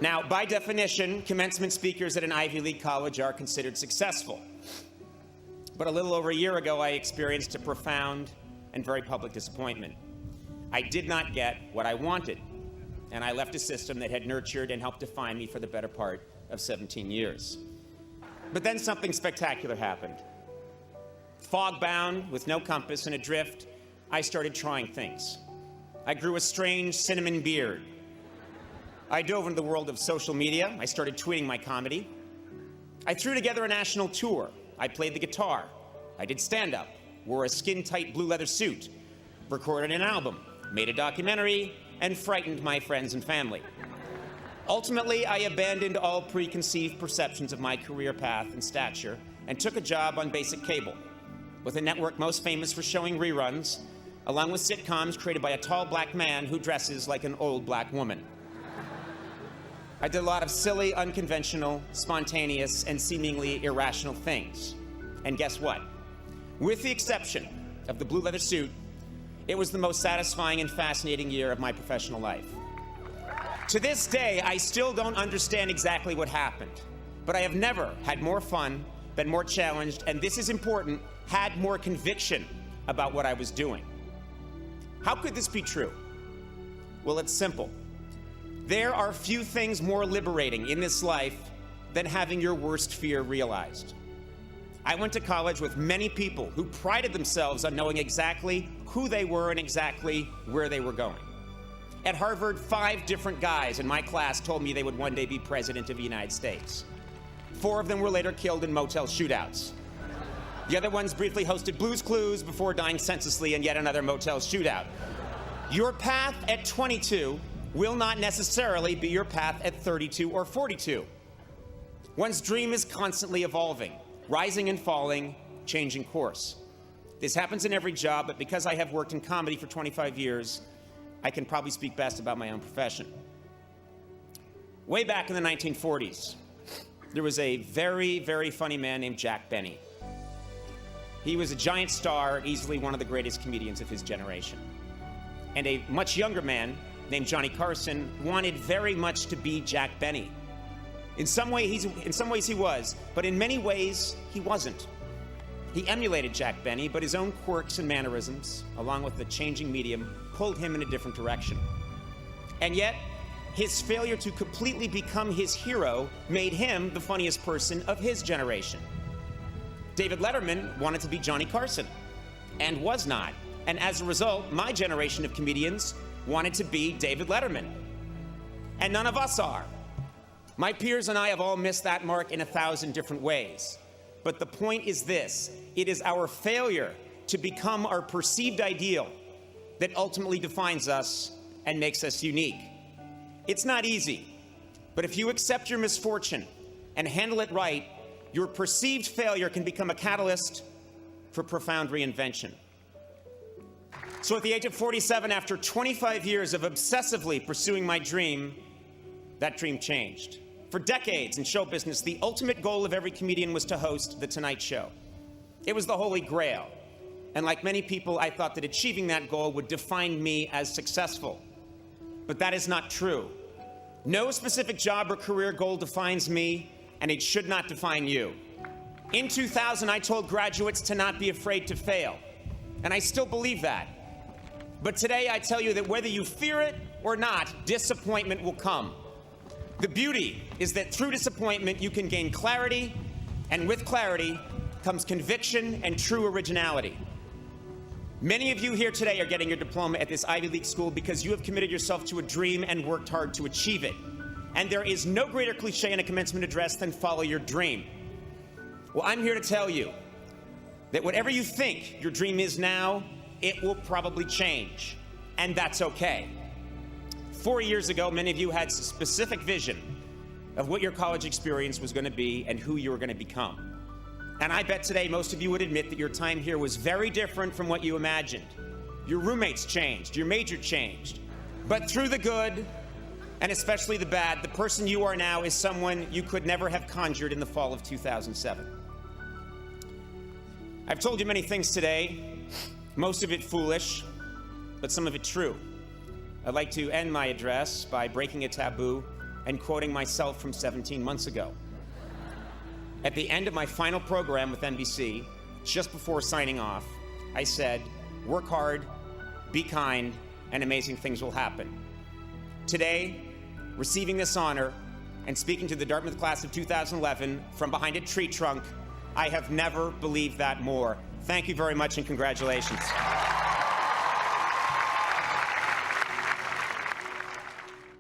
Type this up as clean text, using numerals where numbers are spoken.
Now, by definition, commencement speakers at an Ivy League college are considered successful. But a little over a year ago, I experienced a profound and very public disappointment. I did not get what I wanted, and I left a system that had nurtured and helped define me for the better part of 17 years. But then something spectacular happened. Fog-bound, with no compass and adrift, I started trying things. I grew a strange cinnamon beard. I dove into the world of social media. I started tweeting my comedy. I threw together a national tour. I played the guitar. I did stand-up, wore a skin-tight blue leather suit, recorded an album, made a documentary, and frightened my friends and family. Ultimately, I abandoned all preconceived perceptions of my career path and stature and took a job on basic cable, with a network most famous for showing reruns, along with sitcoms created by a tall black man who dresses like an old black woman. I did a lot of silly, unconventional, spontaneous, and seemingly irrational things. And guess what? With the exception of the blue leather suit, it was the most satisfying and fascinating year of my professional life. To this day, I still don't understand exactly what happened, but I have never had more fun, been more challenged, and this is important, had more conviction about what I was doing. How could this be true? Well, it's simple. There are few things more liberating in this life than having your worst fear realized. I went to college with many people who prided themselves on knowing exactly who they were and exactly where they were going. At Harvard, 5 different guys in my class told me they would one day be president of the United States. 4 of them were later killed in motel shootouts. The other ones briefly hosted Blue's Clues before dying senselessly in yet another motel shootout. Your path at 22 will not necessarily be your path at 32 or 42. One's dream is constantly evolving, rising and falling, changing course. This happens in every job, but because I have worked in comedy for 25 years, I can probably speak best about my own profession. Way back in the 1940s, there was a very, very funny man named Jack Benny. He was a giant star, easily one of the greatest comedians of his generation. And a much younger man named Johnny Carson wanted very much to be Jack Benny. In some ways he was, but in many ways he wasn't. He emulated Jack Benny, but his own quirks and mannerisms, along with the changing medium, pulled him in a different direction. And yet, his failure to completely become his hero made him the funniest person of his generation. David Letterman wanted to be Johnny Carson, and was not. And as a result, my generation of comedians wanted to be David Letterman. And none of us are. My peers and I have all missed that mark in 1,000 different ways. But the point is this: it is our failure to become our perceived ideal that ultimately defines us and makes us unique. It's not easy, but if you accept your misfortune and handle it right, your perceived failure can become a catalyst for profound reinvention. So at the age of 47, after 25 years of obsessively pursuing my dream, that dream changed. For decades in show business, the ultimate goal of every comedian was to host The Tonight Show. It was the holy grail. And like many people, I thought that achieving that goal would define me as successful. But that is not true. No specific job or career goal defines me, and it should not define you. In 2000, I told graduates to not be afraid to fail. And I still believe that. But today I tell you that whether you fear it or not, disappointment will come. The beauty is that through disappointment, you can gain clarity, and with clarity comes conviction and true originality. Many of you here today are getting your diploma at this Ivy League school because you have committed yourself to a dream and worked hard to achieve it. And there is no greater cliche in a commencement address than follow your dream. Well, I'm here to tell you that whatever you think your dream is now, it will probably change, and that's okay. 4 years ago, many of you had a specific vision of what your college experience was going to be and who you were going to become. And I bet today most of you would admit that your time here was very different from what you imagined. Your roommates changed, your major changed. But through the good, and especially the bad, the person you are now is someone you could never have conjured in the fall of 2007. I've told you many things today, most of it foolish, but some of it true. I'd like to end my address by breaking a taboo and quoting myself from 17 months ago. At the end of my final program with NBC, just before signing off, I said, work hard, be kind, and amazing things will happen. Today, receiving this honor and speaking to the Dartmouth class of 2011 from behind a tree trunk, I have never believed that more. Thank you very much and congratulations.